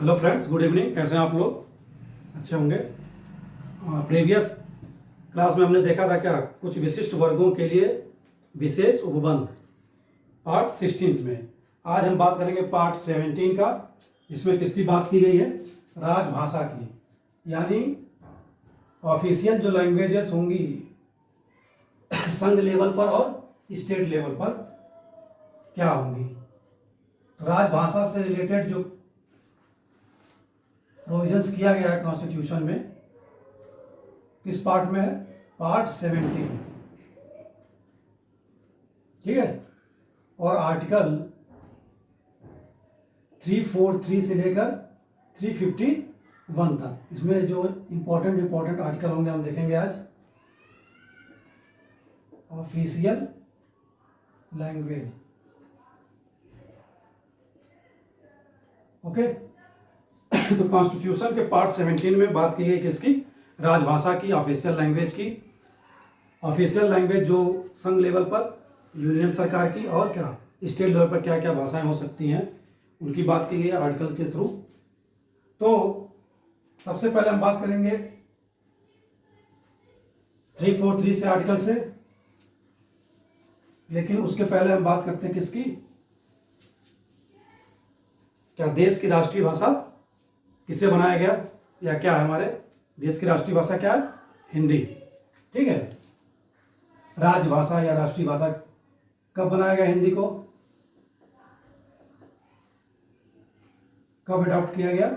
Hello friends, good evening. कैसे हैं आप लोग? अच्छे होंगे। प्रीवियस क्लास में हमने देखा था क्या, कुछ विशिष्ट वर्गों के लिए विशेष उपबंध, पार्ट 16 में। आज हम बात करेंगे पार्ट 17 का, जिसमें किसकी बात की गई है? राजभाषा की, यानी ऑफिशियल जो लैंग्वेजेस होंगी संघ लेवल पर और स्टेट लेवल पर क्या होंगी। तो राजभाषा से रिलेटेड जो प्रोविजंस किया गया है कॉन्स्टिट्यूशन में, किस पार्ट में है? पार्ट 17, ठीक है। और आर्टिकल 343 से लेकर 351 तक, इसमें जो इम्पोर्टेंट आर्टिकल होंगे हम देखेंगे आज। Official language, okay. तो कॉन्स्टिट्यूशन के पार्ट 17 में बात की गई किसकी? राजभाषा की, ऑफिशियल लैंग्वेज की। ऑफिशियल लैंग्वेज जो संघ लेवल पर यूनियन सरकार की, और क्या स्टेट लेवल पर क्या क्या भाषाएं हो सकती हैं, उनकी बात की गई है आर्टिकल के थ्रू। तो सबसे पहले हम बात करेंगे 343 से आर्टिकल से, लेकिन उसके पहले हम बात करते हैं किसकी? क्या देश की राष्ट्रीय भाषा किसे बनाया गया, या क्या है हमारे देश की राष्ट्रीय भाषा? क्या है? हिंदी, ठीक है। राजभाषा या राष्ट्रीय भाषा कब बनाया गया हिंदी को? कब अडॉप्ट किया गया?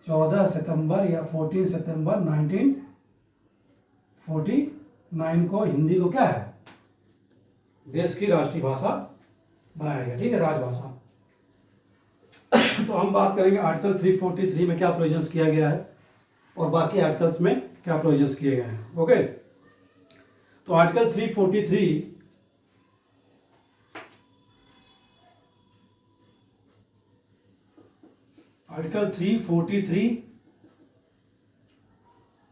14 सितंबर या 14 सितंबर 1949 को हिंदी को क्या है? देश की राष्ट्रीय भाषा बनाया गया, ठीक है, राजभाषा। तो हम बात करेंगे आर्टिकल 343 में क्या प्रोविजंस किया गया है, और बाकी आर्टिकल्स में क्या प्रोविजंस किए गए हैं, ओके। तो आर्टिकल 343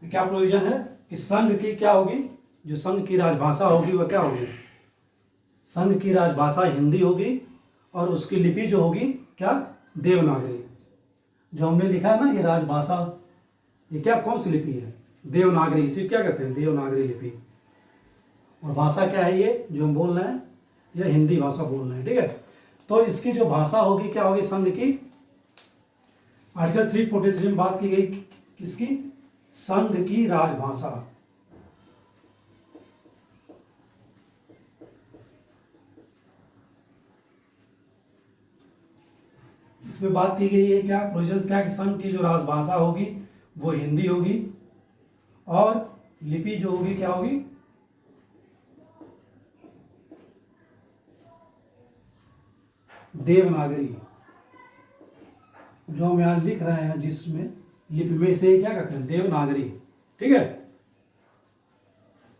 में क्या प्रोविजन है कि संघ की क्या होगी? जो संघ की राजभाषा होगी वह क्या होगी? संघ की राजभाषा हिंदी होगी, और उसकी लिपि जो होगी क्या? देवनागरी। जो हमने लिखा है ना ये राजभाषा, ये क्या, कौन सी लिपि है? देवनागरी। इसे क्या कहते हैं? देवनागरी लिपि। और भाषा क्या है ये जो हम बोल रहे हैं? यह हिंदी भाषा बोल रहे हैं, ठीक है। तो इसकी जो भाषा होगी क्या होगी संघ की? आर्टिकल 343 में बात की गई किसकी? संघ की राजभाषा। इसमें बात की गई है क्या, प्रोविजंस क्या है कि संघ की जो राजभाषा होगी वो हिंदी होगी, और लिपि जो होगी क्या होगी? देवनागरी। जो हम यहां लिख रहे हैं जिसमें लिपि में, से क्या कहते हैं? देवनागरी, ठीक है,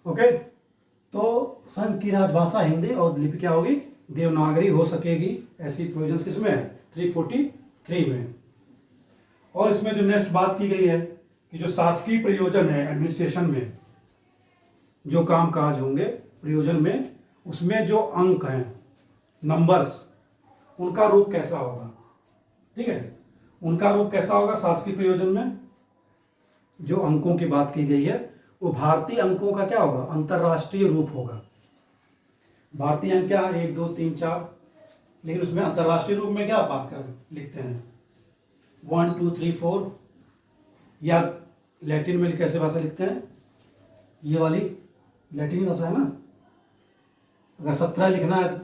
ओके। तो संघ की राजभाषा हिंदी और लिपि क्या होगी? देवनागरी हो सकेगी। ऐसी प्रोविजंस किसमें है? 343 में। और इसमें जो नेक्स्ट बात की गई है कि जो शासकीय प्रयोजन है एडमिनिस्ट्रेशन में, जो काम काज होंगे प्रयोजन में, उसमें जो अंक हैं, नंबर्स, उनका रूप कैसा होगा, ठीक है। उनका रूप कैसा होगा शासकीय प्रयोजन में? जो अंकों की बात की गई है वो भारतीय अंकों का क्या होगा? अंतर्राष्ट्रीय रूप होगा। भारतीय अंक क्या? 1 2 3 4, लेकिन उसमें अंतर्राष्ट्रीय रूप में क्या बात कर लिखते हैं? 1 2 3 4। या लैटिन में कैसे भाषा लिखते हैं? ये वाली लैटिन भाषा है ना। अगर 17 लिखना है तो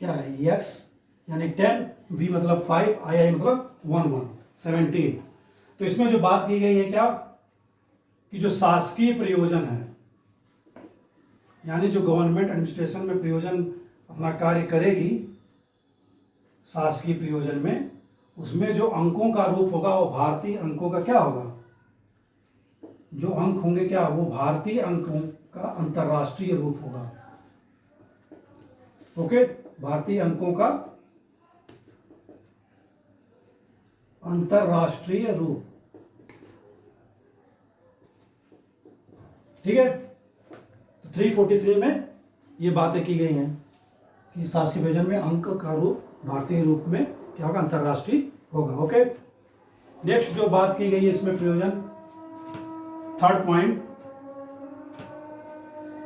क्या है? एक्स यानी 10, बी मतलब 5, आई मतलब 1 17। तो इसमें जो बात की गई है क्या कि जो शासकीय प्रयोजन है, यानी जो गवर्नमेंट एडमिनिस्ट्रेशन में प्रयोजन अपना कार्य करेगी शासकीय प्रयोजन में, उसमें जो अंकों का रूप होगा वो भारतीय अंकों का क्या होगा? जो अंक होंगे क्या, वो भारतीय अंकों का अंतर्राष्ट्रीय रूप होगा, ओके। भारतीय अंकों का अंतर्राष्ट्रीय रूप, ठीक है। तो 343 में ये बातें की गई हैं कि शासकीय प्रयोजन में अंक का रूप भारतीय रूप में क्या होगा? अंतर्राष्ट्रीय होगा। ओके, नेक्स्ट जो बात की गई है इसमें प्रयोजन, थर्ड पॉइंट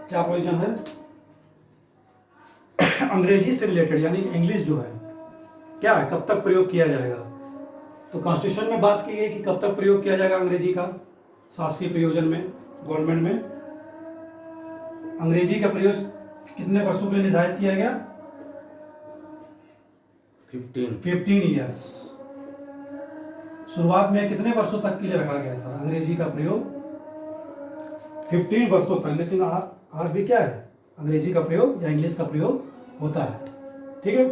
क्या प्रयोजन है, अंग्रेजी से रिलेटेड, यानी इंग्लिश जो है क्या है, कब तक प्रयोग किया जाएगा। तो कॉन्स्टिट्यूशन में बात की गई कि कब तक प्रयोग किया जाएगा अंग्रेजी का शासकीय प्रयोजन में, गवर्नमेंट में। अंग्रेजी का प्रयोग कितने वर्षों के लिए निर्धारित किया गया, 15 ईयर्स। शुरुआत में कितने वर्षों तक के लिए रखा गया था अंग्रेजी का प्रयोग, 15 वर्षों तक। लेकिन आज भी क्या है, अंग्रेजी का प्रयोग या इंग्लिश का प्रयोग होता है। ठीक है,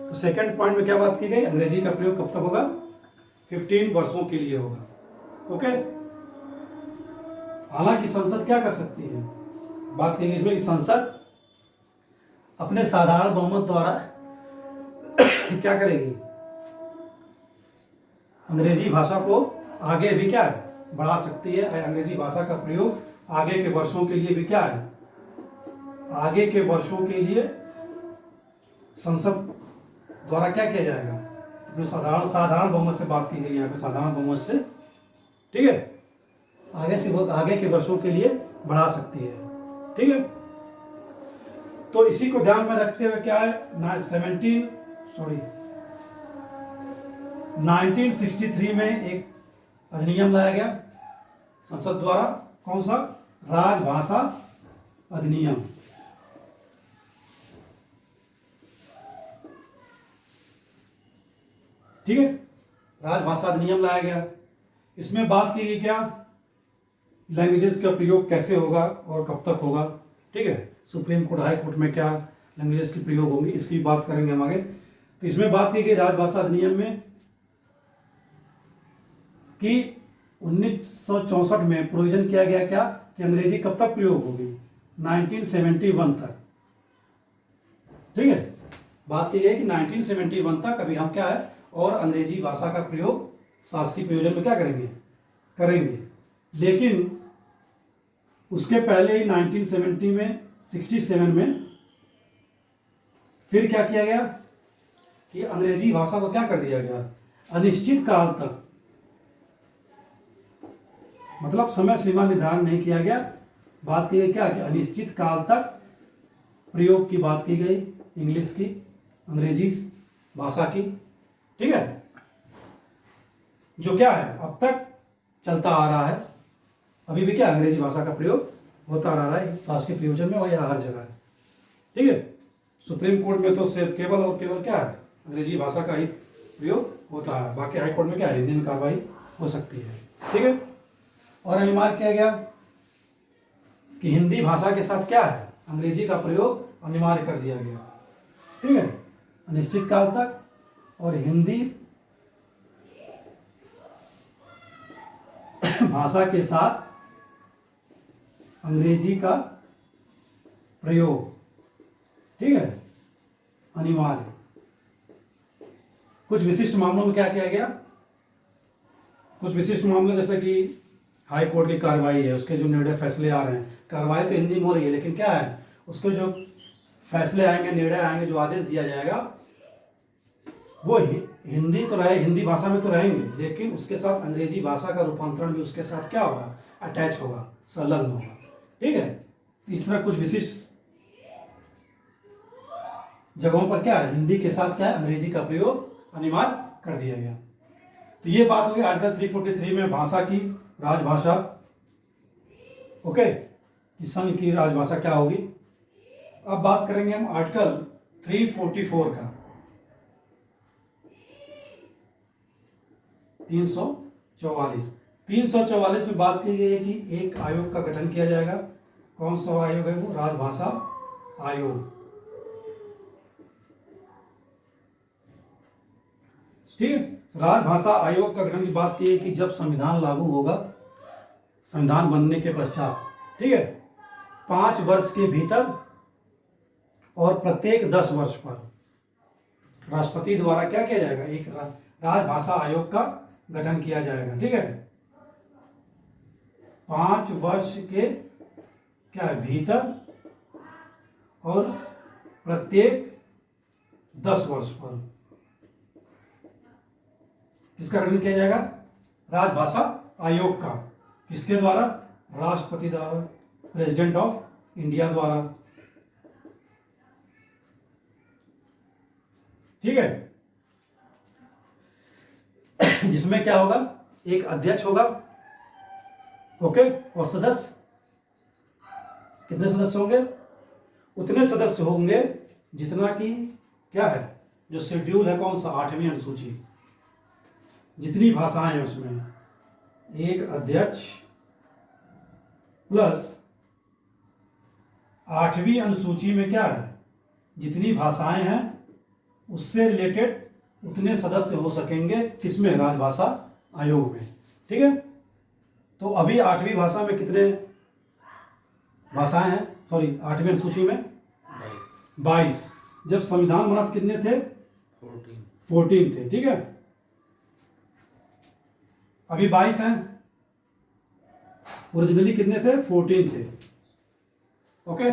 तो सेकंड पॉइंट में क्या बात की गई, अंग्रेजी का प्रयोग कब तक होगा, 15 वर्षों के लिए होगा। ओके, हालांकि संसद क्या कर सकती है, बात की गई इसमें कि संसद अपने साधारण बहुमत द्वारा क्या करेगी, अंग्रेजी भाषा को आगे भी क्या है, बढ़ा सकती है। अंग्रेजी भाषा का प्रयोग आगे के वर्षों के लिए भी क्या है, आगे के वर्षों के लिए संसद द्वारा क्या किया जाएगा, अपने साधारण बहुमत से बात की गई यहाँ पे, साधारण बहुमत से, ठीक है, आगे से वो आगे के वर्षों के लिए बढ़ा सकती है। ठीक है, तो इसी को ध्यान में रखते हुए क्या है, 1963 में एक अधिनियम लाया गया संसद द्वारा, कौन सा, राजभाषा अधिनियम। ठीक है, राजभाषा अधिनियम लाया गया। इसमें बात की गई क्या, लैंग्वेजेस का प्रयोग कैसे होगा और कब तक होगा। ठीक है, सुप्रीम कोर्ट, हाई कोर्ट में क्या लैंग्वेजेस की प्रयोग होंगी, इसकी बात करेंगे हम आगे। तो इसमें बात की गई राजभाषा अधिनियम में कि 1964 में प्रोविजन किया गया क्या, कि अंग्रेजी कब तक प्रयोग होगी, 1971 तक। ठीक है, बात की गई कि 1971 तक अभी हम क्या है, और अंग्रेजी भाषा का प्रयोग शासकीय प्रयोजन में क्या करेंगे। लेकिन उसके पहले ही 1967 में फिर क्या किया गया कि अंग्रेजी भाषा को क्या कर दिया गया, अनिश्चित काल तक, मतलब समय सीमा निर्धारण नहीं किया गया, बात की गई क्या कि अनिश्चित काल तक प्रयोग की बात की गई इंग्लिश की, अंग्रेजी भाषा की। ठीक है, जो क्या है अब तक चलता आ रहा है, अभी भी क्या अंग्रेजी भाषा का प्रयोग होता रहा है शासकीय प्रयोजन में और या हर जगह। ठीक है, सुप्रीम कोर्ट में तो सिर्फ केवल और केवल क्या है, अंग्रेजी भाषा का ही प्रयोग होता है, बाकी हाई कोर्ट में क्या है, हिंदी में कार्रवाई हो सकती है। ठीक है, और अनिवार्य किया गया कि हिंदी भाषा के साथ क्या है, अंग्रेजी का प्रयोग अनिवार्य कर दिया गया। ठीक है, अनिश्चित काल तक, और हिंदी भाषा के साथ अंग्रेजी का प्रयोग, ठीक है, अनिवार्य। कुछ विशिष्ट मामलों में क्या किया गया, कुछ विशिष्ट मामले जैसे कि हाई कोर्ट की कार्रवाई है, उसके जो निर्णय फैसले आ रहे हैं, कार्रवाई तो हिंदी में हो रही है, लेकिन क्या है, उसके जो फैसले आएंगे, निर्णय आएंगे, जो आदेश दिया जाएगा, वो हिंदी तो रहे, हिंदी भाषा में तो रहेंगे, लेकिन उसके साथ अंग्रेजी भाषा का रूपांतरण भी उसके साथ क्या होगा, अटैच होगा, संलग्न होगा। ठीक है, इस तरह कुछ विशिष्ट जगहों पर क्या है, हिंदी के साथ क्या है, अंग्रेजी का प्रयोग अनिवार्य कर दिया गया। तो ये बात होगी आर्टिकल 343 में भाषा की राजभाषा। ओके, कि संघ की राजभाषा क्या होगी। अब बात करेंगे हम आर्टिकल 344 का, 344 में बात की गई है कि एक आयोग का गठन किया जाएगा। कौन सा आयोग है वो, राजभाषा आयोग। ठीक है, राजभाषा आयोग का गठन की बात की है कि जब संविधान लागू होगा, संविधान बनने के पश्चात, ठीक है, 5 वर्ष के भीतर और प्रत्येक 10 वर्ष पर राष्ट्रपति द्वारा क्या किया जाएगा, एक राजभाषा आयोग का गठन किया जाएगा। ठीक है, 5 वर्ष के क्या है, भीतर और प्रत्येक 10 वर्ष पर किसका गठन किया जाएगा? राजभाषा आयोग का। किसके द्वारा? राष्ट्रपति द्वारा, प्रेसिडेंट ऑफ इंडिया द्वारा। ठीक है, जिसमें क्या होगा? एक अध्यक्ष होगा, ओके, और सदस्य। कितने सदस्य होंगे? उतने सदस्य होंगे जितना कि क्या है, जो शेड्यूल है कौन सा? 8वीं अनुसूची। जितनी भाषाएं हैं उसमें एक अध्यक्ष प्लस 8वीं अनुसूची में क्या है, जितनी भाषाएं हैं उससे रिलेटेड उतने सदस्य हो सकेंगे। किसमें? राजभाषा आयोग में। ठीक है, तो अभी 8वीं भाषा में कितने भाषाएं हैं? सॉरी, 8वीं अनुसूची में 22। जब संविधान बना तो कितने थे? 14 थे। ठीक है, अभी 22 हैं। ओरिजिनली कितने थे? 14 थे। ओके,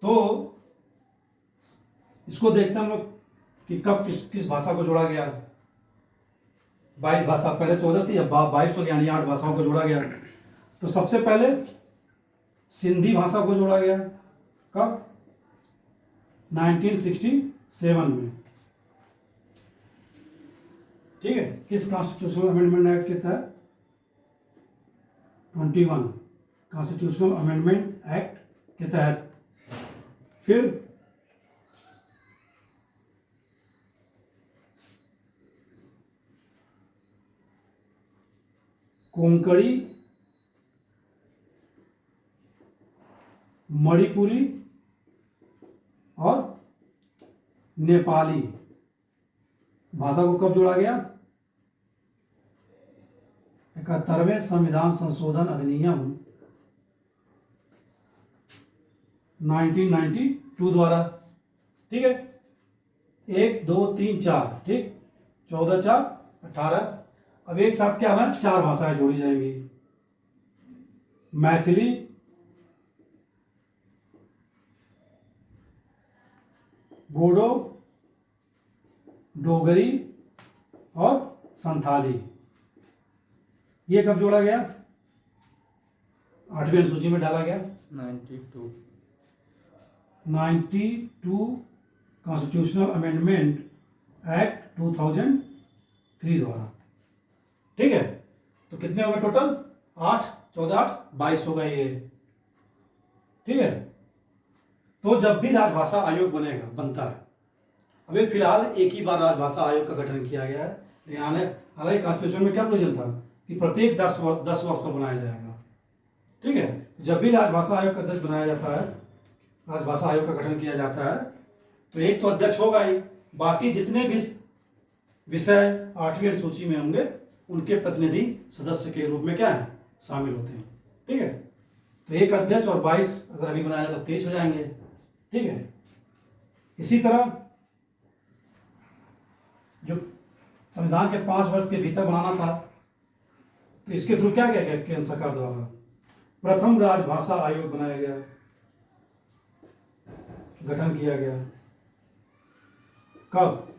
तो इसको देखते हैं हम लोग कि कब किस भाषा को जोड़ा गया। 22 भाषा, पहले 14 थी, अब 22 हो गया, यानी 8 भाषाओं को जोड़ा गया। तो सबसे पहले सिंधी भाषा को जोड़ा गया। कब? 1967 में। ठीक है, किस कॉन्स्टिट्यूशनल अमेंडमेंट एक्ट के तहत? 21 कॉन्स्टिट्यूशनल अमेंडमेंट एक्ट के तहत। फिर कोंकणी, मणिपुरी और नेपाली भाषा को कब जोड़ा गया? 71वें संविधान संशोधन अधिनियम 1992 द्वारा। ठीक है, 1 2 3 4, ठीक, 14 4 18। अब एक साथ क्या है? 4 भाषाएं जोड़ी जाएंगी। मैथिली, बोडो, डोगरी और संथाली। ये कब जोड़ा गया? 8वीं अनुसूची में डाला गया। 92 कॉन्स्टिट्यूशनल अमेंडमेंट एक्ट 2003 द्वारा। ठीक है, तो कितने हो गए टोटल? 8 14 8 22 होगा ये। ठीक है, तो जब भी राजभाषा आयोग बनता है, अभी फिलहाल एक ही बार राजभाषा आयोग का गठन किया गया है। हालांकि कॉन्स्टिट्यूशन में क्या प्रोविजन था कि प्रत्येक 10 वर्ष पर बनाया जाएगा। ठीक है, जब भी राजभाषा आयोग का अध्यक्ष बनाया जाता है, राजभाषा आयोग का गठन किया जाता है, तो एक तो अध्यक्ष होगा ही, बाकी जितने भी विषय 8वीं अनुसूची में होंगे उनके प्रतिनिधि सदस्य के रूप में क्या है? शामिल होते हैं। ठीक है, तो एक अध्यक्ष और 22 अगर अभी बनाया तो 23 हो जाएंगे। ठीक है, इसी तरह जो संविधान के 5 वर्ष के भीतर बनाना था, तो इसके थ्रू क्या किया गया केंद्र सरकार द्वारा? प्रथम राजभाषा आयोग बनाया गया, गठन किया गया। कब?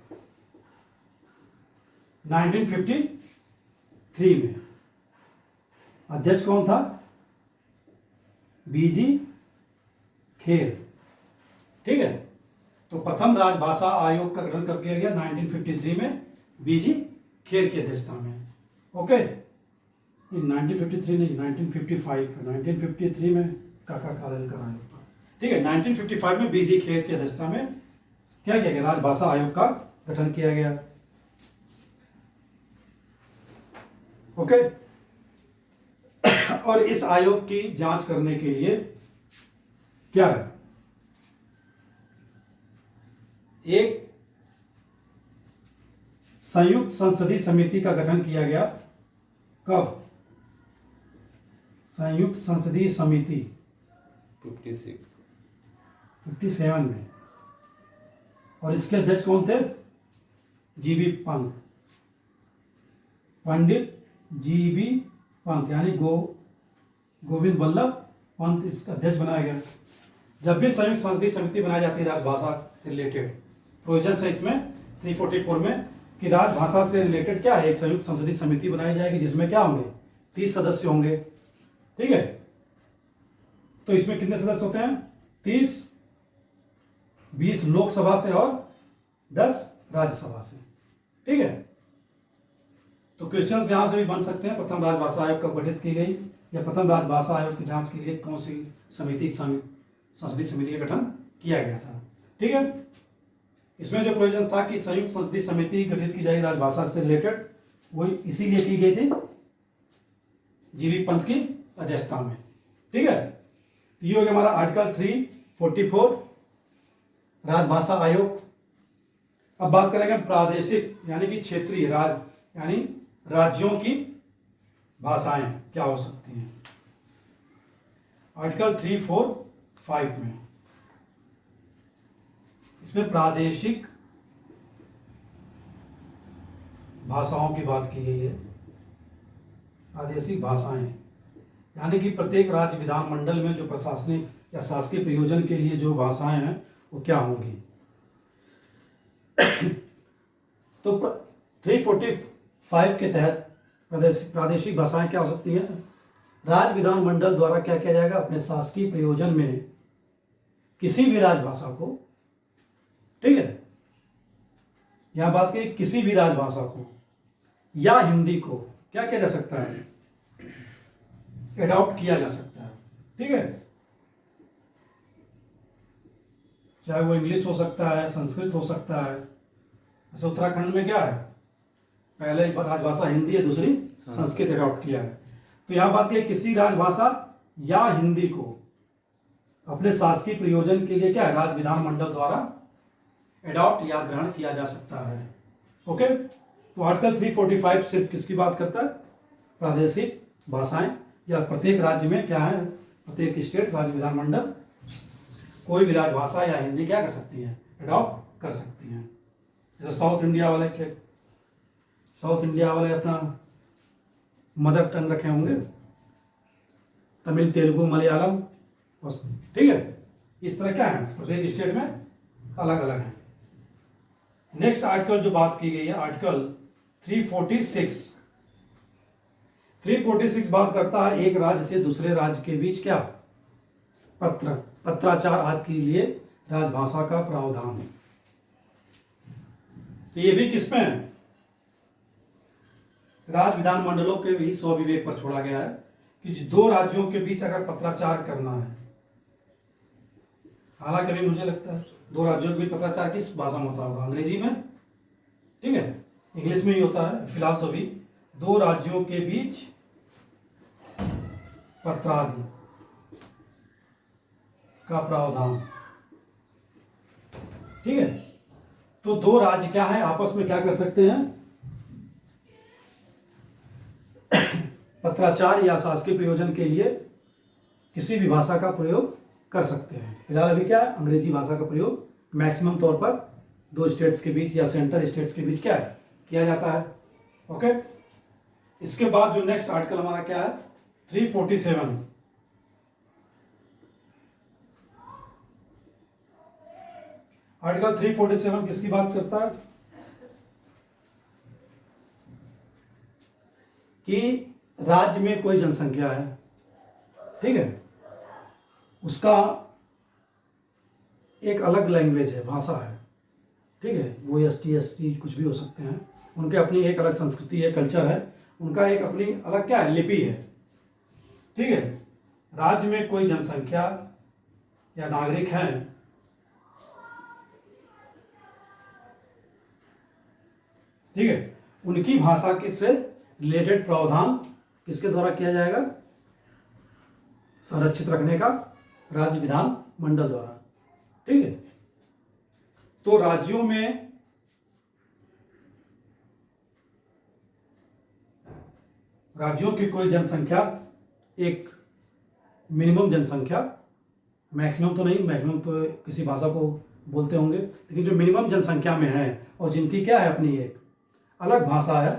1953 में। अध्यक्ष कौन था? बीजी खेर। ठीक है, तो प्रथम राजभाषा आयोग का गठन कब किया गया? 1953 में, बीजी खेर की अध्यक्षता में। ओके, 1953 नहीं, 1953 में काका कालेलकर आयोग था। ठीक है, 1955 में बीजी खेर की अध्यक्षता में क्या किया गया? राजभाषा आयोग का गठन किया गया। ओके, और इस आयोग की जांच करने के लिए क्या है? एक संयुक्त संसदीय समिति का गठन किया गया। कब? संयुक्त संसदीय समिति 57 में। और इसके अध्यक्ष कौन थे? जीबी पंत, पंडित जीबी पंत, यानी गोविंद वल्लभ पंत इसका अध्यक्ष बनाया गया। जब भी संयुक्त संसदीय समिति बनाई जाती है राजभाषा से रिलेटेड, प्रोविजन है इसमें 344 में कि राजभाषा से रिलेटेड क्या है, एक संयुक्त संसदीय समिति बनाई जाएगी जिसमें क्या होंगे, 30 सदस्य होंगे। ठीक है, तो इसमें कितने सदस्य होते हैं, 30, 20 लोकसभा से और 10 राज्यसभा से। ठीक है, तो क्वेश्चंस यहां से भी बन सकते हैं। प्रथम राजभाषा आयोग कब गठित की गई, या प्रथम राजभाषा आयोग की जांच के लिए कौन सी संसदीय समिति का गठन किया गया था। ठीक है, इसमें जो प्रोविजन था कि संयुक्त संसदीय समिति गठित की जाएगी राजभाषा से रिलेटेड, वो इसीलिए की गई थी जीवी पंत की अध्यक्षता में। ठीक है, तो ये हो गया हमारा आर्टिकल 344 राजभाषा आयोग। अब बात करेंगे प्रादेशिक यानी कि क्षेत्रीय यानी राज्यों की भाषाएं क्या हो सकती हैं। आर्टिकल 345 में इसमें प्रादेशिक भाषाओं की बात की गई है। प्रादेशिक भाषाएं यानी कि प्रत्येक राज्य विधानमंडल में जो प्रशासनिक या शासकीय प्रयोजन के लिए जो भाषाएं हैं वो क्या होंगी। तो 345 के तहत प्रादेशिक भाषाएं क्या हो सकती हैं, राज्य विधानमंडल द्वारा क्या किया जाएगा, अपने शासकीय प्रयोजन में किसी भी राजभाषा को, ठीक है, यहां बात की किसी भी राजभाषा को या हिंदी को क्या किया जा सकता है, एडॉप्ट किया जा सकता है। ठीक है, चाहे वो इंग्लिश हो सकता है, संस्कृत हो सकता है। जैसे उत्तराखंड में क्या है, पहले राजभाषा हिंदी है, दूसरी संस्कृत एडॉप्ट किया है। तो यहां बात की किसी राजभाषा या हिंदी को अपने शासकीय प्रयोजन के लिए क्या है, राज्य विधानमंडल द्वारा एडॉप्ट या ग्रहण किया जा सकता है। ओके, तो आर्टिकल 345 सिर्फ किसकी बात करता है, प्रादेशिक भाषाएं या प्रत्येक राज्य में क्या है, प्रत्येक स्टेट राज्य विधानमंडल कोई भी राजभाषा या हिंदी क्या कर सकती है, एडॉप्ट कर सकती हैं। जैसे साउथ इंडिया वाले अपना मदर टंग रखे होंगे, तमिल, तेलुगु, मलयालम, ठीक है, इस तरह क्या है, प्रत्येक स्टेट में अलग अलग है। नेक्स्ट आर्टिकल जो बात की गई है आर्टिकल 346 बात करता है एक राज्य से दूसरे राज्य के बीच क्या, पत्राचार आदि के लिए राजभाषा का प्रावधान। तो ये भी किसमें है, राज्य विधानमंडलों के भी स्वविवेक पर छोड़ा गया है कि दो राज्यों के बीच अगर पत्राचार करना है, हालांकि अभी मुझे लगता है दो राज्यों के बीच पत्राचार किस भाषा में होता होगा, अंग्रेजी में, ठीक है, इंग्लिश में ही होता है फिलहाल। तो भी दो राज्यों के बीच पत्रादि का प्रावधान। ठीक है, तो दो राज्य क्या है, आपस में क्या कर सकते हैं, पत्राचार या शासकीय प्रयोजन के लिए किसी भी भाषा का प्रयोग कर सकते हैं। फिलहाल अभी क्या है, अंग्रेजी भाषा का प्रयोग मैक्सिमम तौर पर दो स्टेट्स के बीच या सेंटर स्टेट्स के बीच क्या है, किया जाता है। ओके, इसके बाद जो नेक्स्ट आर्टिकल हमारा क्या है, 347। आर्टिकल 347 किसकी बात करता है कि राज्य में कोई जनसंख्या है, ठीक है, उसका एक अलग लैंग्वेज है, भाषा है, ठीक है, वो ST कुछ भी हो सकते हैं, उनके अपनी एक अलग संस्कृति है, कल्चर है, उनका एक अपनी अलग क्या है, लिपि है। ठीक है, राज्य में कोई जनसंख्या या नागरिक हैं, ठीक है, उनकी भाषा के से रिलेटेड प्रावधान किसके द्वारा किया जाएगा, संरक्षित रखने का राज्य विधान मंडल द्वारा। ठीक है, तो राज्यों में राज्यों की कोई जनसंख्या, एक मिनिमम जनसंख्या, मैक्सिमम तो नहीं, मैक्सिमम तो किसी भाषा को बोलते होंगे, लेकिन जो मिनिमम जनसंख्या में है और जिनकी क्या है, अपनी एक अलग भाषा है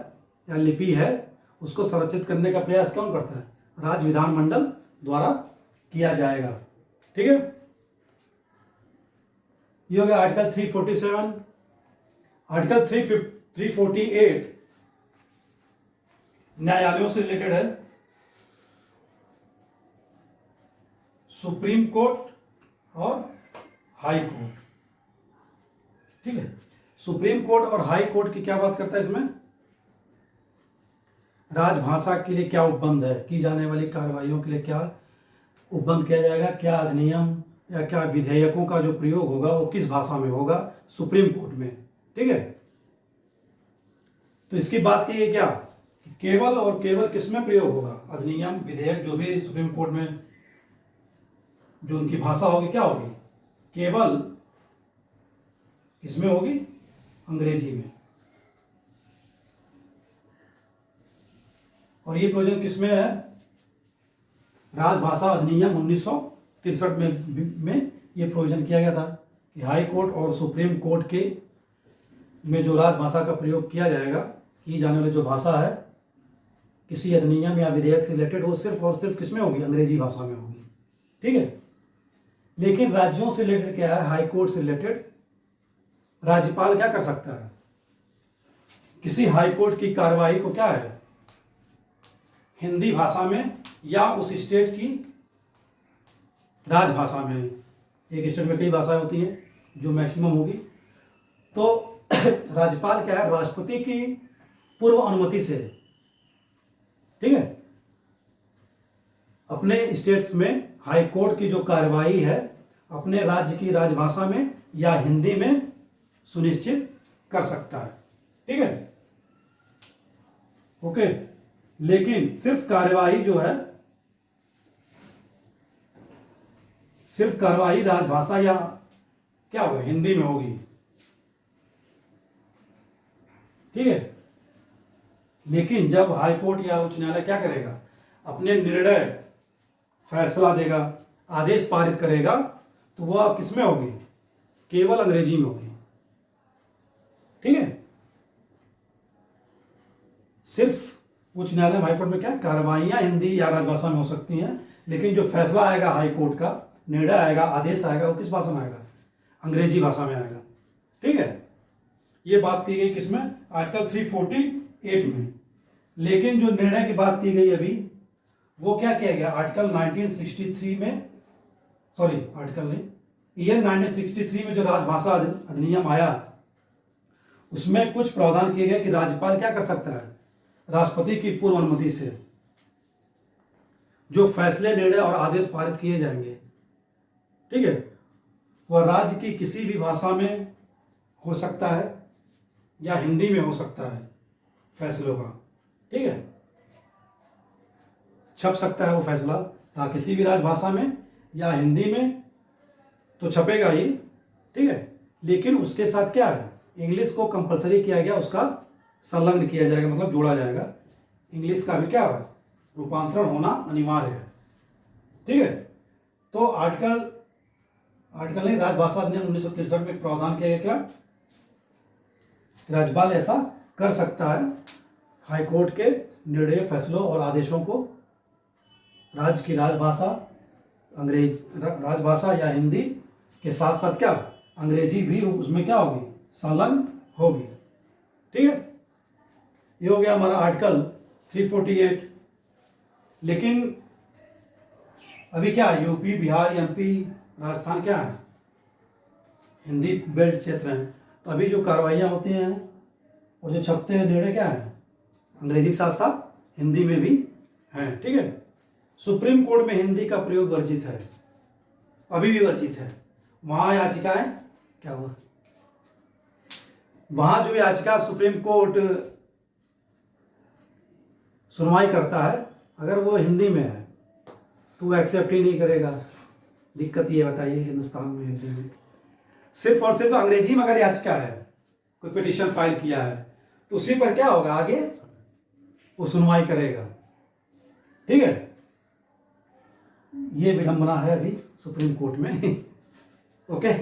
या लिपि है, उसको संरक्षित करने का प्रयास कौन करता है, राज्य विधानमंडल द्वारा किया जाएगा। ठीक है, ये हो गया आर्टिकल 347। आर्टिकल 348 न्यायालयों से रिलेटेड है। सुप्रीम कोर्ट और हाई कोर्ट, ठीक है। सुप्रीम कोर्ट और हाई कोर्ट की क्या बात करता है इसमें? राजभाषा के लिए क्या उपबंध है, की जाने वाली कार्रवाइयों के लिए क्या उपबंध किया जाएगा, क्या अधिनियम या क्या विधेयकों का जो प्रयोग होगा वो किस भाषा में होगा सुप्रीम कोर्ट में, ठीक है। तो इसकी बात की है क्या, केवल और केवल किस में प्रयोग होगा, अधिनियम विधेयक जो भी सुप्रीम कोर्ट में जो उनकी भाषा होगी क्या होगी, केवल किसमें होगी, अंग्रेजी में। और ये प्रोविजन किसमें है, राजभाषा अधिनियम 1963 में ये प्रोविजन किया गया था कि हाई कोर्ट और सुप्रीम कोर्ट के में जो राजभाषा का प्रयोग किया जाएगा, की जाने वाली जो भाषा है किसी अधिनियम या विधेयक से रिलेटेड, वो सिर्फ और सिर्फ किसमें होगी, अंग्रेजी भाषा में होगी, ठीक है। लेकिन राज्यों से रिलेटेड क्या है, हाई कोर्ट से रिलेटेड राज्यपाल क्या कर सकता है, किसी हाई कोर्ट की कार्रवाई को क्या है, हिंदी भाषा में या उस स्टेट की राजभाषा में, एक स्टेट में कई भाषाएं होती हैं जो मैक्सिमम होगी, तो राज्यपाल क्या है, राष्ट्रपति की पूर्व अनुमति से, ठीक है, अपने स्टेट्स में हाई कोर्ट की जो कार्रवाई है अपने राज्य की राजभाषा में या हिंदी में सुनिश्चित कर सकता है, ठीक है, ओके। लेकिन सिर्फ कार्यवाही जो है, सिर्फ कार्यवाही राजभाषा या क्या होगा, हिंदी में होगी, ठीक है। लेकिन जब हाई कोर्ट या उच्च न्यायालय क्या करेगा, अपने निर्णय फैसला देगा, आदेश पारित करेगा, तो वह किसमें होगी, केवल अंग्रेजी में होगी, ठीक है। सिर्फ उच्च न्यायालय हाई कोर्ट में क्या कार्रवाइयां हिंदी या राजभाषा में हो सकती हैं, लेकिन जो फैसला आएगा हाई कोर्ट का, निर्णय आएगा, आदेश आएगा, वो किस भाषा में आएगा, अंग्रेजी भाषा में आएगा, ठीक है। ये बात की गई किसमें, आर्टिकल 348 में। लेकिन जो निर्णय की बात की गई अभी, वो क्या किया गया, आर्टिकल 1963 में, सॉरी आर्टिकल नहीं, ईयर 1963 में जो राजभाषा अधिनियम आया, उसमें कुछ प्रावधान किए गए कि राज्यपाल क्या कर सकता है, राष्ट्रपति की पूर्व अनुमति से जो फैसले, निर्णय और आदेश पारित किए जाएंगे, ठीक है, वह राज्य की किसी भी भाषा में हो सकता है या हिंदी में हो सकता है फैसलों का, ठीक है, छप सकता है वो फैसला या किसी भी राजभाषा में या हिंदी में तो छपेगा ही, ठीक है। लेकिन उसके साथ क्या है, इंग्लिश को कंपलसरी किया गया, उसका संलग्न किया जाएगा, मतलब जोड़ा जाएगा, इंग्लिश का भी क्या है, रूपांतरण होना अनिवार्य है, ठीक है। तो आर्टिकल नहीं, राजभाषा अधिनियम 1963 में प्रावधान किया गया क्या, राज्यपाल ऐसा कर सकता है, हाई कोर्ट के निर्णय, फैसलों और आदेशों को राज्य की राजभाषा राजभाषा या हिंदी के साथ साथ क्या, अंग्रेजी भी उसमें क्या होगी, संलग्न होगी, ठीक है। ये हो गया हमारा आर्टिकल 348। लेकिन अभी क्या, यूपी, बिहार, एमपी, राजस्थान क्या है, हिंदी बेल्ट क्षेत्र हैं, तो अभी जो कार्रवाइयाँ होती हैं और जो छपते हैं निर्णय क्या है, अंग्रेजी के साथ साथ हिंदी में भी हैं, ठीक है। सुप्रीम कोर्ट में हिंदी का प्रयोग वर्जित है, अभी भी वर्जित है। वहाँ याचिकाएं क्या हुआ, वहाँ जो याचिका सुप्रीम कोर्ट सुनवाई करता है, अगर वो हिंदी में है तो वो एक्सेप्ट ही नहीं करेगा। दिक्कत ये बताइए, हिंदुस्तान में हिंदी में सिर्फ और सिर्फ अंग्रेजी में अगर याचिका है, कोई पिटीशन फाइल किया है, तो उसी पर क्या होगा, आगे वो सुनवाई करेगा, ठीक है। ये विडंबना है अभी सुप्रीम कोर्ट में ओके।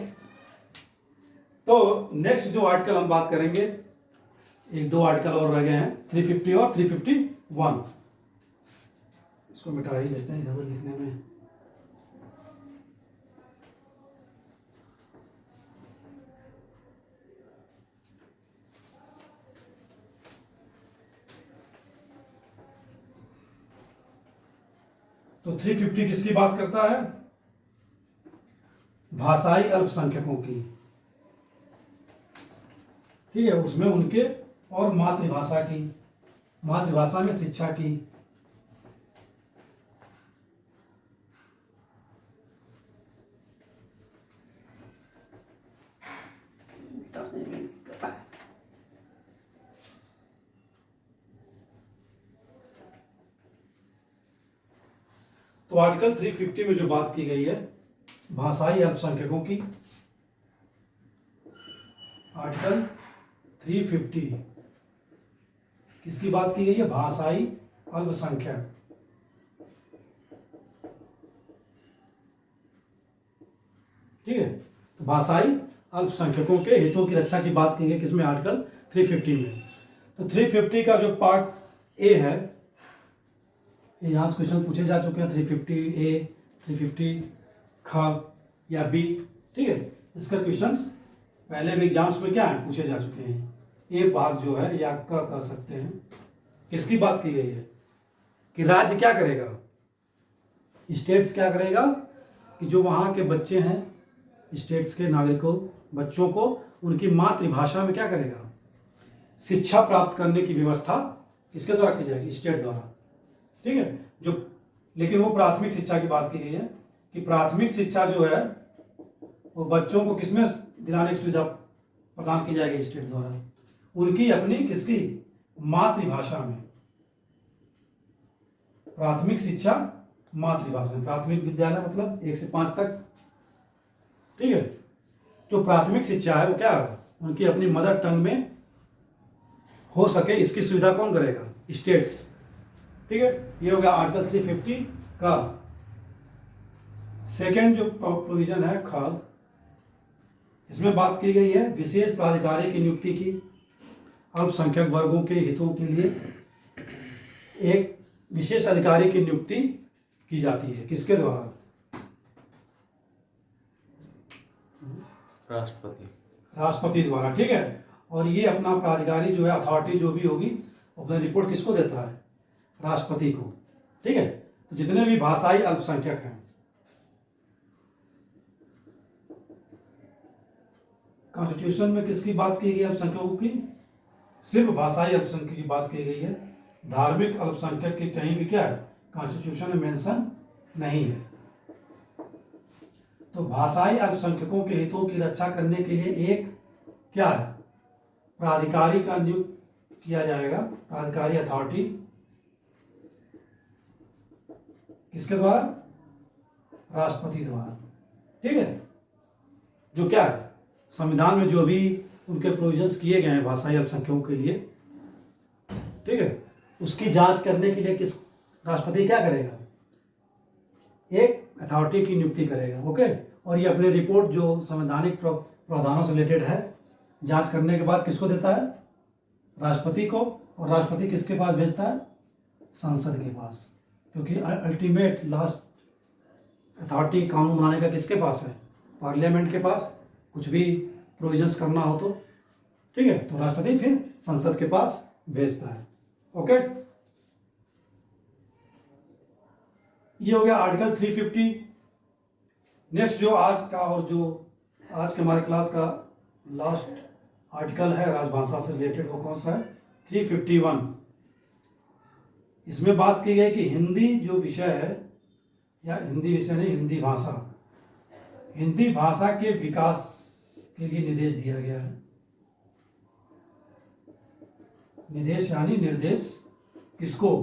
तो नेक्स्ट जो आर्टिकल हम बात करेंगे, एक दो आर्टिकल और रह गए हैं, 350 और 351। इसको मिटा ही लेते हैं इधर लिखने में। तो 350 किसकी बात करता है? भाषाई अल्पसंख्यकों की, ठीक है, उसमें उनके और मातृभाषा की, मातृभाषा में शिक्षा की। तो आर्टिकल 350 में जो बात की गई है भाषाई अल्पसंख्यकों की, आर्टिकल 350 किसकी बात की गई है? भाषाई अल्पसंख्यक। ठीक है, तो भाषाई अल्पसंख्यकों के हितों की रक्षा की बात की गई किसमें? आर्टिकल 350 में। तो 350 का जो पार्ट ए है, यहाँ से क्वेश्चन पूछे जा चुके हैं 350 ए, 350 ख या बी। ठीक है, इसका क्वेश्चंस पहले भी एग्जाम्स में क्या है पूछे जा चुके हैं। ए भाग जो है या क कह सकते हैं, किसकी बात की गई है कि राज्य क्या करेगा, स्टेट्स क्या करेगा कि जो वहाँ के बच्चे हैं, स्टेट्स के नागरिकों बच्चों को उनकी मातृभाषा में क्या करेगा, शिक्षा प्राप्त करने की व्यवस्था किसके द्वारा की जाएगी? स्टेट द्वारा। ठीक है, जो लेकिन वो प्राथमिक शिक्षा की बात की गई है कि प्राथमिक शिक्षा जो है वो बच्चों को किसमें दिलाने की सुविधा प्रदान की जाएगी? स्टेट द्वारा, उनकी अपनी किसकी? मातृभाषा में। प्राथमिक शिक्षा मातृभाषा में, प्राथमिक विद्यालय मतलब 1 से 5 तक। ठीक है, जो प्राथमिक शिक्षा है वो क्या है? उनकी अपनी मदर टंग में हो सके, इसकी सुविधा कौन करेगा? स्टेट्स। ठीक है, ये हो गया आर्टिकल 350 का सेकेंड जो प्रोविजन है ख। इसमें बात की गई है विशेष प्राधिकारी की नियुक्ति की, अल्पसंख्यक वर्गों के हितों के लिए एक विशेष अधिकारी की नियुक्ति की जाती है। किसके द्वारा? राष्ट्रपति, राष्ट्रपति द्वारा। ठीक है, और ये अपना प्राधिकारी जो है, अथॉरिटी जो भी होगी, अपना रिपोर्ट किसको देता है? राष्ट्रपति को। ठीक है, तो जितने भी भाषाई अल्पसंख्यक हैं, कॉन्स्टिट्यूशन में किसकी बात की गई है? अल्पसंख्यकों की, सिर्फ भाषाई अल्पसंख्यक की बात की गई है। धार्मिक अल्पसंख्यक की कहीं भी क्या है? कॉन्स्टिट्यूशन में मेंशन नहीं है। तो भाषाई अल्पसंख्यकों के हितों की रक्षा करने के लिए एक क्या है? प्राधिकारी का नियुक्त किया जाएगा, प्राधिकारी अथॉरिटी। किसके द्वारा? राष्ट्रपति द्वारा। ठीक है, जो क्या है संविधान में जो भी उनके प्रोविजंस किए गए हैं भाषाई अल्पसंख्यकों के लिए, ठीक है, उसकी जांच करने के लिए किस राष्ट्रपति क्या करेगा? एक अथॉरिटी की नियुक्ति करेगा। ओके, और ये अपने रिपोर्ट जो संवैधानिक प्रावधानों से रिलेटेड है जांच करने के बाद किसको देता है? राष्ट्रपति को। और राष्ट्रपति किसके पास भेजता है? संसद के पास, क्योंकि अल्टीमेट लास्ट अथॉरिटी कानून बनाने का किसके पास है? पार्लियामेंट के पास। कुछ भी प्रोविजंस करना हो तो, ठीक है, तो राष्ट्रपति फिर संसद के पास भेजता है। ओके, ये हो गया आर्टिकल 350। नेक्स्ट जो आज का और जो आज के हमारे क्लास का लास्ट आर्टिकल है राजभाषा से रिलेटेड, वो कौन सा है? 351। इसमें बात की गई कि हिंदी जो विषय है, या हिंदी विषय नहीं, हिंदी भाषा, हिंदी भाषा के विकास के लिए निर्देश दिया गया है। निर्देश यानी निर्देश किसको?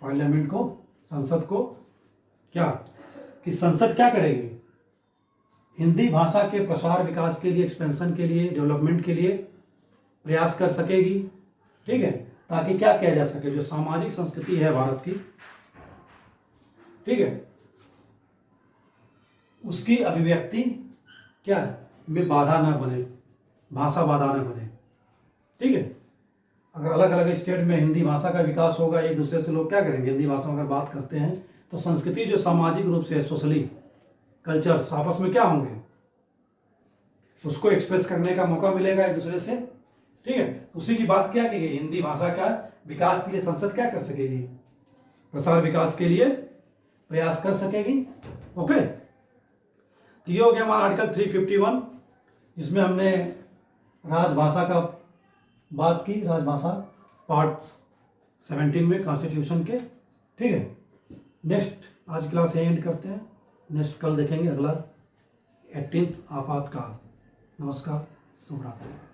पार्लियामेंट को, संसद को। क्या कि संसद क्या करेगी? हिंदी भाषा के प्रसार विकास के लिए, एक्सपेंशन के लिए, डेवलपमेंट के लिए प्रयास कर सकेगी। ठीक है, ताकि क्या किया जा सके, जो सामाजिक संस्कृति है भारत की, ठीक है, उसकी अभिव्यक्ति क्या में बाधा न बने, भाषा बाधा न बने। ठीक है, अगर अलग अलग स्टेट में हिंदी भाषा का विकास होगा, एक दूसरे से लोग क्या करेंगे? हिंदी भाषा में अगर बात करते हैं तो संस्कृति जो सामाजिक रूप से, सोशली कल्चर्स आपस में क्या होंगे? उसको एक्सप्रेस करने का मौका मिलेगा एक दूसरे से। ठीक है, उसी की बात क्या की गई, हिंदी भाषा का विकास के लिए संसद क्या कर सकेगी, प्रसार विकास के लिए प्रयास कर सकेगी। ओके, तो ये हो गया हमारा आर्टिकल 351, जिसमें हमने राजभाषा का बात की, राजभाषा पार्ट 17 में कॉन्स्टिट्यूशन के। ठीक है, नेक्स्ट आज क्लास एंड करते हैं, नेक्स्ट कल देखेंगे अगला 18 आपातकाल। नमस्कार, शुभ रात्रि।